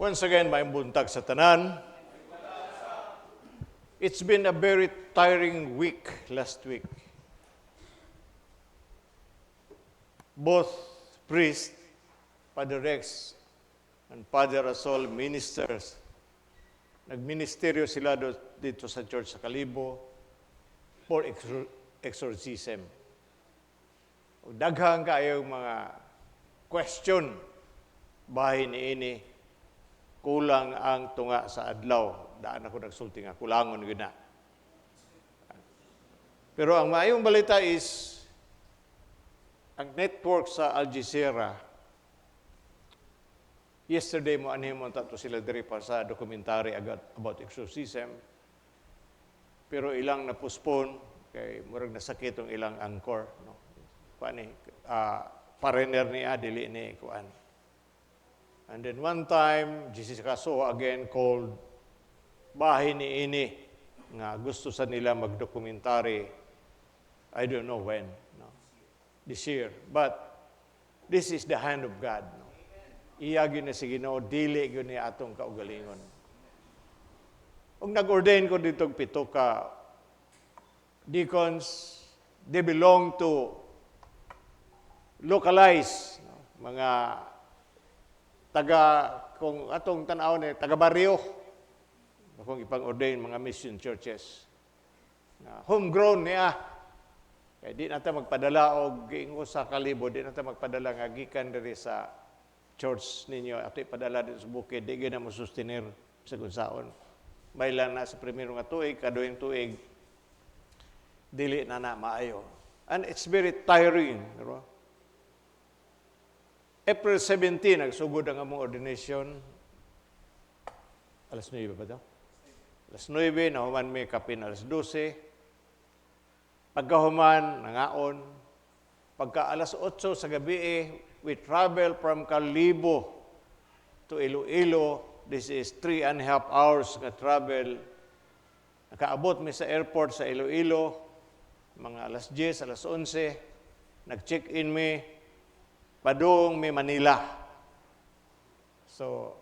Once again, may buntag sa tanan. It's been a very tiring week last week. Both priest, Father Rex, and Father Rasol, ministers, nagministeryo sila dito sa church sa Kalibo for exorcism. Daghang kayong mga question bahay niini, kulang ang tunga sa adlaw. Daan ako nagsulti nga, kulangon gina. Pero ang maayong balita is, ang network sa Al Jazeera, yesterday mo anhimo tato sila diri pa sa documentary about exorcism, pero ilang na-postpone, kay murag nasakit ang ilang anchor. No? Parener niya, dili ni kuan. And then one time, Jessica So again called bahay ni ini nga gusto sa nila mag-documentary. I don't know when, no? This year. But this is the hand of God. No? Iya gyud na si Ginoo, dili gyud ni atong kaugalingon. Ug nag-ordain ko dito 7 ka deacons, they belong to localized, no? Mga kung atong tanaw ni taga baryo, akong ipang-ordain mga mission churches. Homegrown niya. Kaya di natin magpadala og giingo sa Kalibo, di natin magpadala nga gikan diri sa church ninyo ato ipadala dito sa bukid, di gyud na mo sustenir sa kunsaon. Baylan na sa primero nga tuig, kaduhing tuig, dili na maayo. And it's very tiring, no? April 17, nagsugod ang among ordination. Alas 9 ba ito? Alas 9, nahuman may kapin alas 12. Pagkahuman, nangaon. Pagka alas 8 sa gabi, we travel from Kalibo to Iloilo. This is 3.5 hours nga travel. Nakaabot mi sa airport sa Iloilo, mga alas 10, alas 11. Nag-check-in mi, padung mi Manila. So,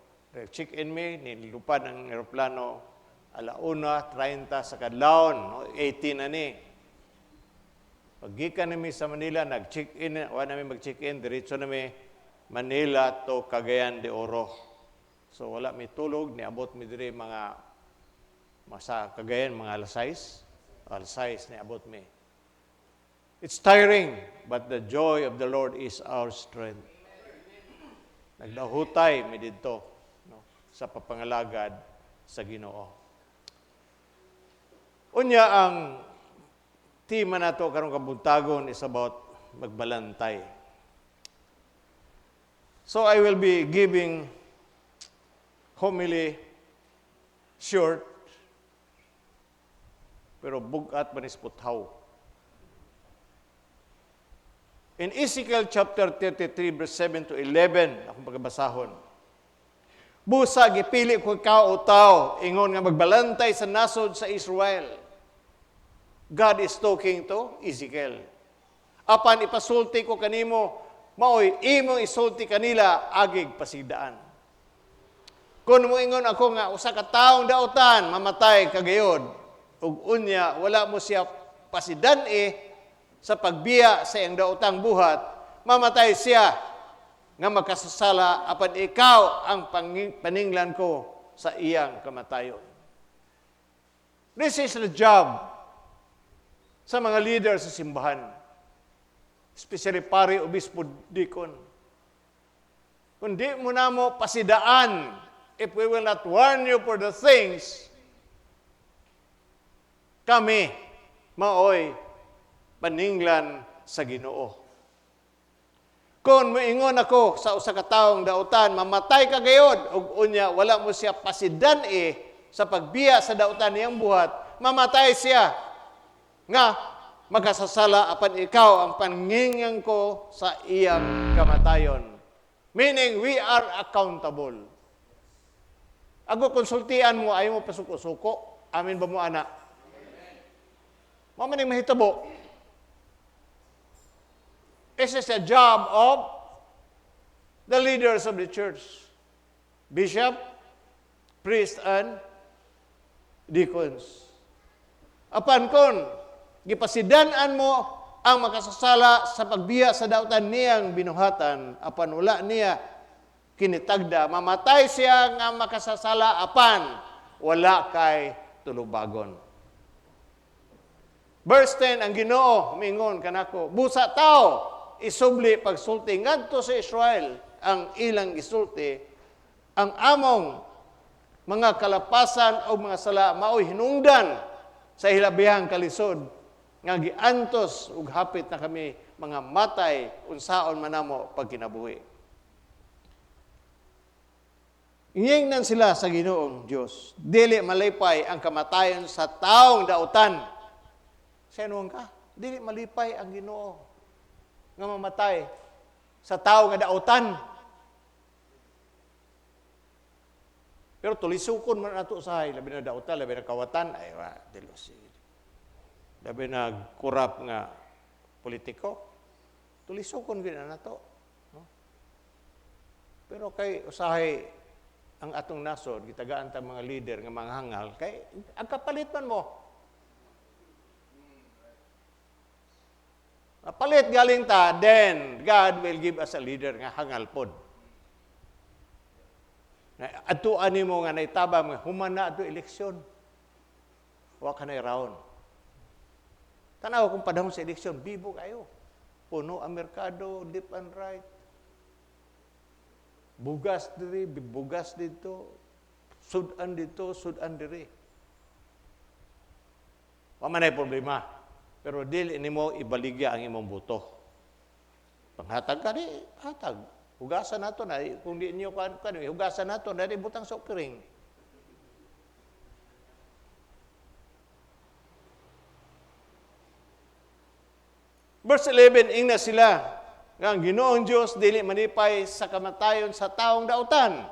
check-in mi, nilupad ang aeroplano, 1:30 sa kadlawon, no? 18 na ni. Paggikan nami sa Manila, nag-check-in, wala nami mag-check-in, diretso nami Manila to Cagayan de Oro. So, wala mi tulog, niabot mi diri mga sa Cagayan, mga alas 6 niabot mi. It's tiring, but the joy of the Lord is our strength. Nagdahutay mi didto, no, sa papangalagad sa Ginoo. Unya ang tema nato karong kabuntagon is about magbalantay. So I will be giving homily short, pero bugat manis puthaw. In Ezekiel chapter 33, verse 7 to 11, akong pagbasahon. Busa, gipili ko ikaw o tao, ingon nga magbalantay sa nasod sa Israel. God is talking to Ezekiel. Apan ipasulti ko kanimo, maoy, imong isulti kanila, agig pasidaan. Kung mo ingon ako nga, usa ka taong dautan, mamatay kagayod, ug unya, wala mo siya pasidan sa pagbiya sa iyang daotang buhat, mamatay siya nga magkasasala apan ikaw ang paninglan ko sa iyang kamatayon. This is the job sa mga leader sa simbahan, especially pari, obispo, deacon. Kung di mo na mo pasidaan, if we will not warn you for the things, kami, maoy, paninglan sa Ginoo. Kung moingon ako sa usa ka taong dautan, mamatay ka gayod, ug unya wala mo siya pasidan sa pagbiya sa dautan niyang buhat, mamatay siya nga magkasasala apan ikaw ang pangingan ko sa iyang kamatayon. Meaning we are accountable. Ako konsultian mo, ayaw mo pasuko-suko, amin ba mo anak? Mamaning mahitabo. This is the job of the leaders of the church. bishop, priest, and deacons. Apan kon, gipasidan-an mo ang makasasala sa pagbiya sa dautan niyang binuhatan, apan wala niya kinitagda, mamatay siya nga makasasala, apan wala kay tulubagon. Verse 10, ang Ginoo mingon kanako, busa tao, isubli pagsulti ngadto sa Israel, ang ilang isulti, ang among mga kalapasan o mga sala, mao'y hinungdan sa hilabihang kalisod, nga giantos ug hapit na kami mga matay, unsaon manamo pag kinabuhi. Ingingnan sila sa Ginoong Dios, dili malipay ang kamatayon sa taong dautan. Senuang ka? Dili malipay ang Ginoo nga mamatay sa tao nga dautan. Pero tulisukon man nato usahay, labi na dautan, labi na kawatan, ay dilusi. Labi na kurap nga politiko, tulisukon gina nato. No? Pero kay usahay ang atong nasod, gitagaan ta mga leader nga mga hangal, kay ang kapalit man mo. Palit galing ta, then God will give us a leader nga hangal pod. Atuan nimo nga naitabang nga human na ato eleksyon. Wa ka na round. Tanaw kung padahon sa eleksyon, bibo kayo. Puno ang merkado, left and right. Bugas diri, bugas dito. Sudan dito, sudan diri. Wa man ay problema. Pero dili nimo ibaligya ang imong buto. Panghatag ka di, hatag. Hugasan nato na, kung di niyo kano, hugasan nato na di butang sa okring. Verse 11, ingna sila, nga ang Ginoong Diyos dili manipay sa kamatayon sa taong dautan.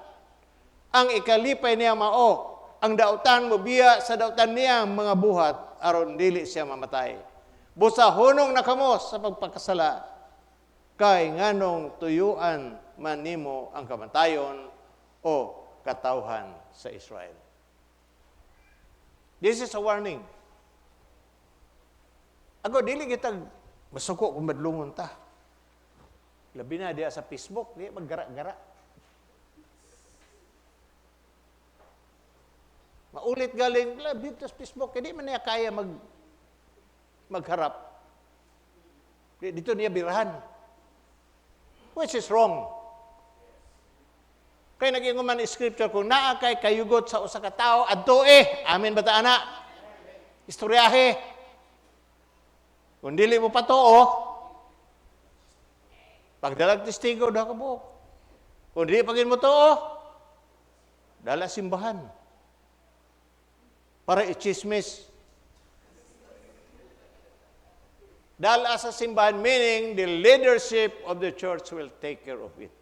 Ang ikalipay niya mao, ang dautan mo biya sa dautan niya mga buhat, aron dili siya mamatay. Busa hunong na kamo sa pagpakasala, kay nganong tuyuan man nimo ang kamatayon o katawhan sa Israel. This is a warning. Ako, dili kitag masuko kung madlungon ta. Labi na diya sa Facebook, di maggara-gara. Maulit galing, labi sa Facebook, hindi man niya kaya magharap. Dito niya birahan. Which is wrong. Kaya nag-ingon man scripture, kung naa kay kayugot sa usa ka tao, adto amin ba ta ana? Istoryahe. Kung dili mo patoo, pagdalag testigo, daw ka buok. Kung dili pagin mo too, dala simbahan. Para i-chismis. Dala sa simbahan, meaning the leadership of the church will take care of it.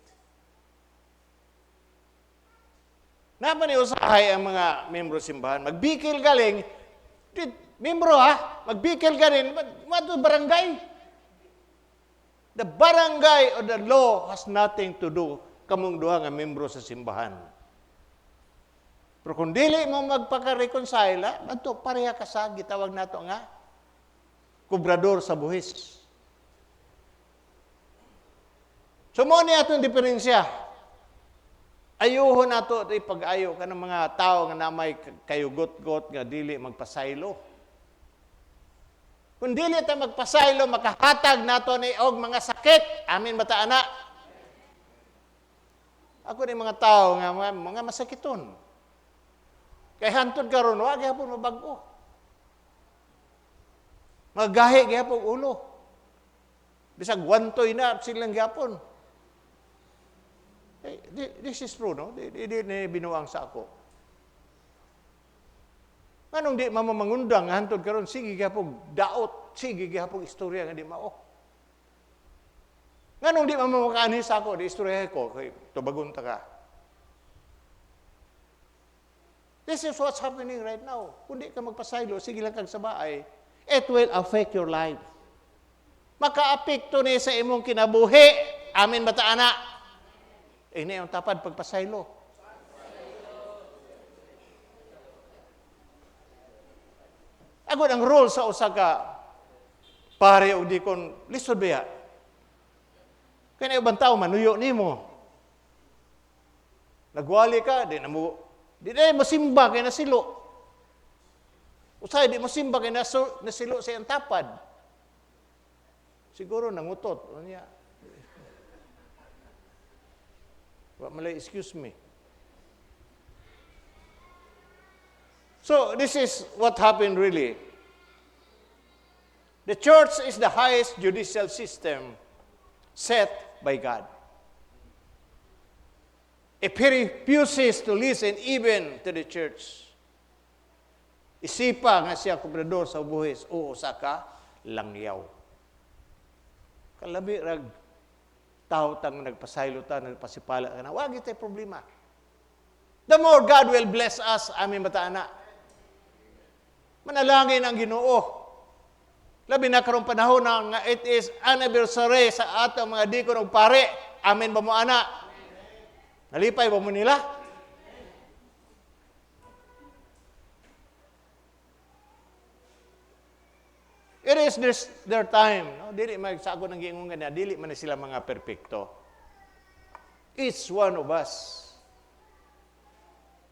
Napaniusahay ang mga membro simbahan. Magbikil galing, membro magbikil galing, mato barangay. The barangay or the law has nothing to do kamong duha nga membro sa simbahan. Pero kung dili mo magpaka-reconcile, mato pareha ka sa gitawag nato nga kubrador sa buhis. So mo ni atong diferensya. Ayuhon nato pag-ayo ka ng mga tao nga namay kayugot-got nga dili magpasaylo. Kung dili ta magpasaylo, makahatag nato ni og mga sakit. Amin ba ta ana? Ako ni mga tao nga mga masakiton. Kay hantod karon wa gyapon mabag-o. Magahi gyapon ulo. Bisag wantoy na silang gyapon. This is true, no? Di binuang sa ako. Anong di mamamangundang hantod karon sige gyapon daot, sige gyapon istorya nga di mao. Nganong di mamamakaani sa ako di istorya ko kay tubagon ta ka. This is what's happening right now. Kung di ka magpasaylo, sige lang kag sabaay, it will affect your life. Maka-apekto ni sa imong kinabuhi. Amin ba ta ana? Ini ang tapad pagpasaylo. Agod ang role sa usa ka pare o dikon, lisod ba ya? Kaya na ibang tao, manuyo nimo. Nagwali ka, di na mo simba kay nasilo. Usay, di mo simba kay nasilo sa iyang tapad. Siguro nangutot. Ano niya? Malay, excuse me. So, this is what happened really. The church is the highest judicial system set by God. If he refuses to listen even to the church, isipa nga siya kubrador sa buhis o usa ka langyaw. Kalabi rag tao tang nagpasaylotan, nagpasipala kana, wag ito'y problema. The more God will bless us, amin bataana. Manalangin ang Ginoo. Labi na karong panahon na nga it is anniversary sa atong mga dikon ug pare. Amen ba mo ana? Nalipay ba mo nila? It is their time. No? Dili magsako ng giingon nga dili man sila mga perpekto. Each one of us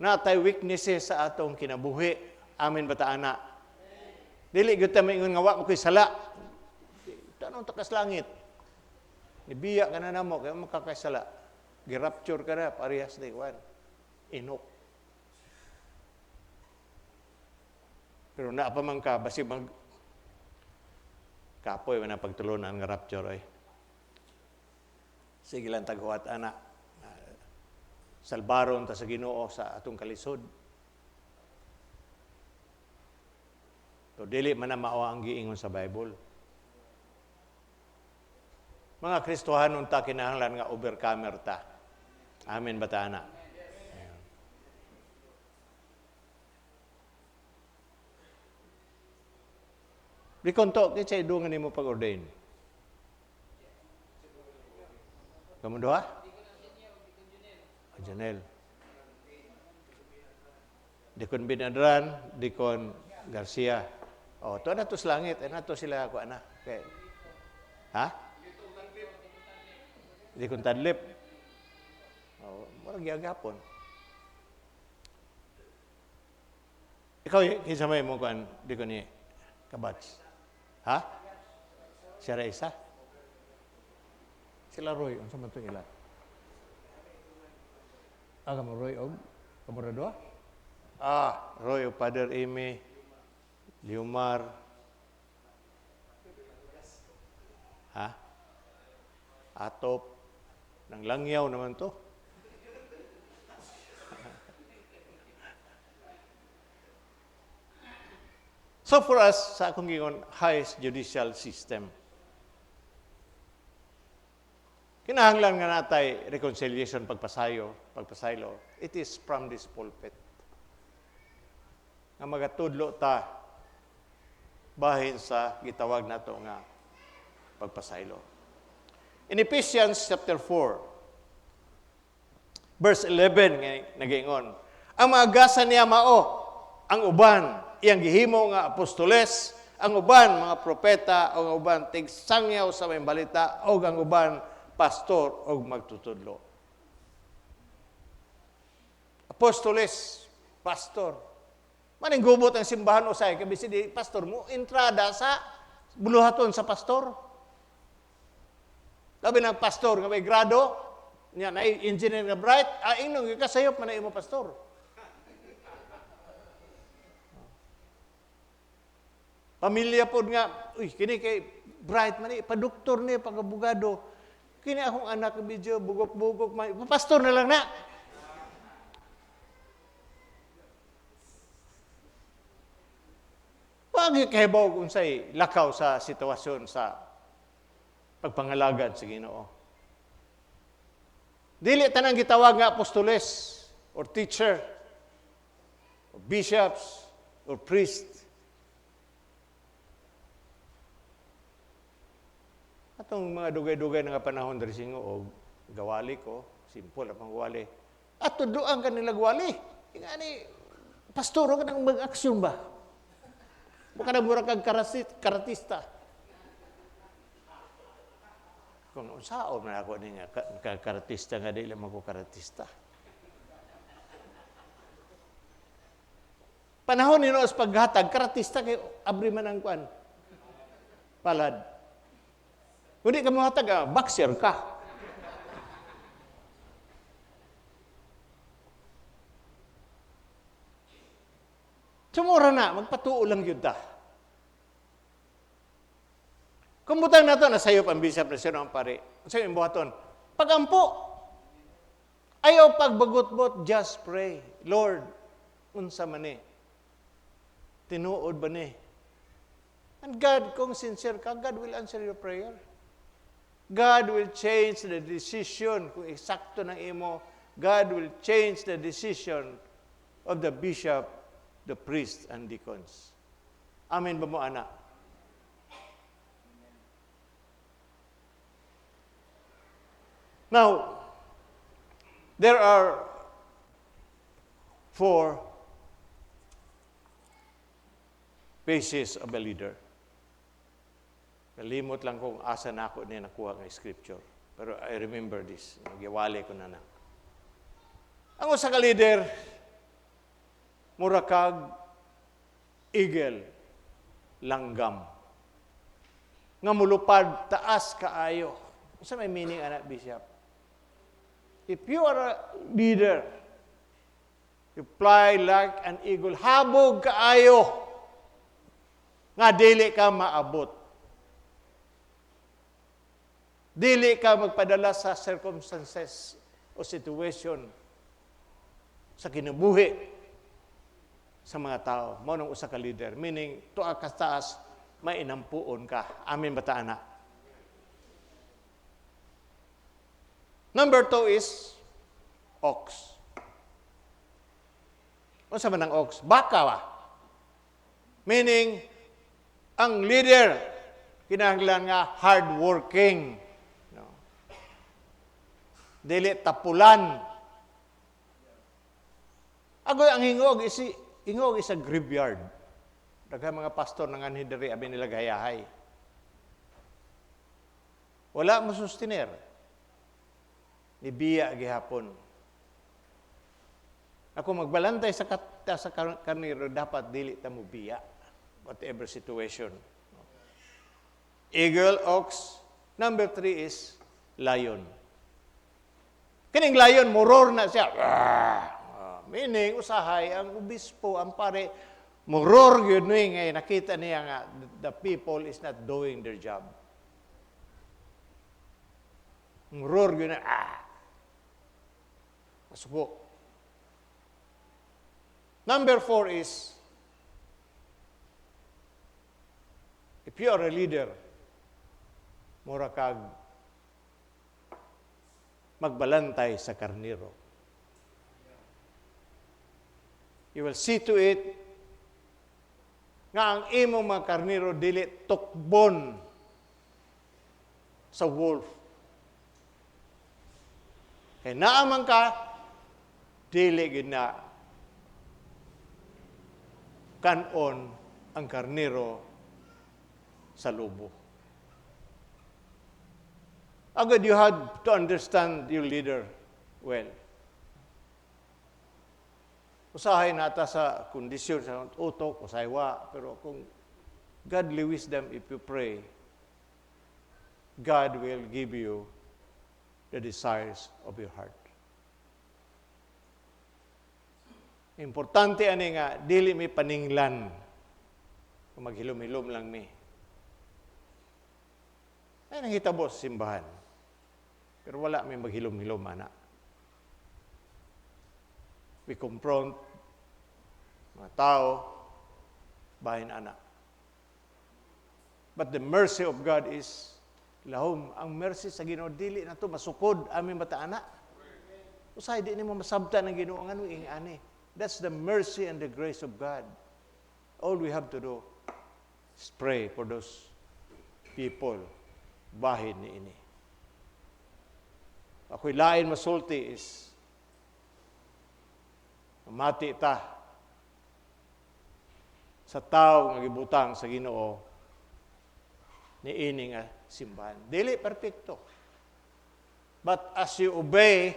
natay weaknesses sa atong kinabuhi. Amen ba ta ana? Dili gyud ta maingon nga wa ko kay sala. Tanong ta kas langit. Nibiya ka na namo kay makakaisala. Girapture ka na parehas ni Juan. Inok. Pero na pa man ka basig mag kapoy man pagtulunan nga rapture ay. Sige lang taghuat ana. Salbaron ta sa Ginoo sa atong kalisod. So, dili man na mao ang giingon sa Bible. Mga Kristohanon ta kinahanglan nga overcomer ta. Amen ba ta ana? Bikonto kinsay dungan nimo pag-ordain. Kamu doha? Janel. Dikon Binadran, Dikon Garcia. Oh, to na to sa langit, na to sila ako ana. Okay. Ha? Dikon Tadlip. Oh, murag gyagapon. Ikaw kinsa may mo kan dikon ni Kabats. Ha? Sira isa? Sila Roy, unsa man to ila? Mo Roy og Kamuradua? Roy og Father Amy, Liumar. Ha? Atop. Nang langyaw naman to. So for us, sa akong gingon, highest judicial system. Kinahanglan nga natay reconciliation pagpasaylo. It is from this pulpit. Nga magatudlo ta bahin sa gitawag nato nga pagpasaylo. In Ephesians chapter 4, verse 11 nga nagingon, ang mga gasa niya mao, ang uban iyang gihimo nga apostoles, ang uban mga propeta, ang uban tigsangyaw sa may balita, o ang uban pastor o magtutudlo. Apostoles, pastor. Maning gubot ang simbahan usay kay bisig di pastor mo entrada sa buluhaton sa pastor. Labi ng pastor nga may grado, nya na engineer nga bright, ingnon kasayop man na imo pastor. Pamilya pod nga, kini kay bright man ni, pa-doktor ni, pag-abogado. Kini akong anak medyo bugok-bugok, pastor na lang na. Wag kahibaw kung say lakaw sa sitwasyon sa pagpangalagad sa Ginoo. Dili tanang gitawag nga apostoles or teacher or bishops or priest. Atong mga dugay-dugay nga panahon diri singo og gawali ko, simple ang gawali. At tuduan ka nila gawali. Ingani pastor ka nang mag-aksyon ba? Baka na mura kag karatista. Kung unsaon man ako ni nga karatista nga dili man ko karatista. Panahon nino sa paghatag karatista kay abri man ang kuan. Palad. Kundi ka mo hatag, boxer ka. Sumura na, magpatuo lang yun ta. Kumbutang na ito, nasayop ang bishop na siya ang pari. Sa'yo yung buhaton, pagampo. Ayaw pagbagot-bot, just pray. Lord, unsa man ni? Tinuod ba ni? And God, kung sincere ka, God will answer your prayer. God will change the decision. Kung eksakto ng imo, God will change the decision of the bishop, the priest, and deacons. Amen ba mo, anak? Now, there are 4 phases of a leader. Kalimot lang kung asa na ako niya nakuha ng scripture. Pero I remember this. Magiwali ko na. Ang usa ka leader, murakag, eagle, langgam. Nga mulupad, taas kaayo. Sa may meaning, anak, Bishop? If you are a leader, you fly like an eagle, habog kaayo, nga dili ka maabot. Dili ka magpadala sa circumstances o situation sa kinabuhi sa mga tao. Mao nang usa ka leader. Meaning, tuwa ka taas, may inampuon ka. Amin ba ta, anak? Number 2 is ox. Ano sa man ang ox? Baka ba? Meaning, ang leader, kinahanglan nga hardworking. No? Dili tapulan. Agoy ang hingog is a graveyard. Daghang mga pastor nangan hideri abi nila gayahay. Wala mo sustiner. Nibiya gihapon. Ako magbalantay sa karniro, dapat dili ta mo biya. Whatever situation. Eagle, ox. Number 3 is lion. Kining lion, muror na siya. Meaning, usahay, ang obispo, ang pare, muror yun ngay nakita niya nga, the people is not doing their job. Muror yun na, Masuko. Number 4 is, if you are a leader, mura kag magbalantay sa karniro. You will see to it nga ang imong mga karniro dili tukbon sa wolf. Kaya naaman ka, dili gina kanon ang karniro sa lubo. Agad you had to understand your leader well. Usahay nata sa kondisyon sa utok, usaywa, pero kung godly wisdom, if you pray, God will give you the desires of your heart. Importante ani nga, dili may paninglan. Kung maghilom-hilom lang mi. Ay nangitabo sa simbahan. Pero wala may maghilom-hilom, anak. We confront mga tao, bahin anak. But the mercy of God is lahom. Ang mercy sa Ginoo dili na to masukod amin bata anak. Usay di nimo masabtan ang Ginoo ngano ing-ani. That's the mercy and the grace of God. All we have to do is pray for those people bahin ni ini. Ako'y lain masulti is mati ta sa tao nga gibutang sa Ginoo niini nga simbahan. Dili perfecto. But as you obey,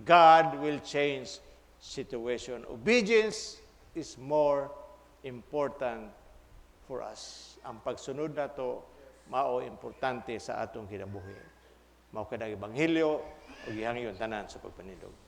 God will change situation. Obedience is more important for us. Ang pagsunod nato mao importante sa atong kinabuhi. Mao kada ebanghelyo ug gihangyon tanan sa pagpanindog.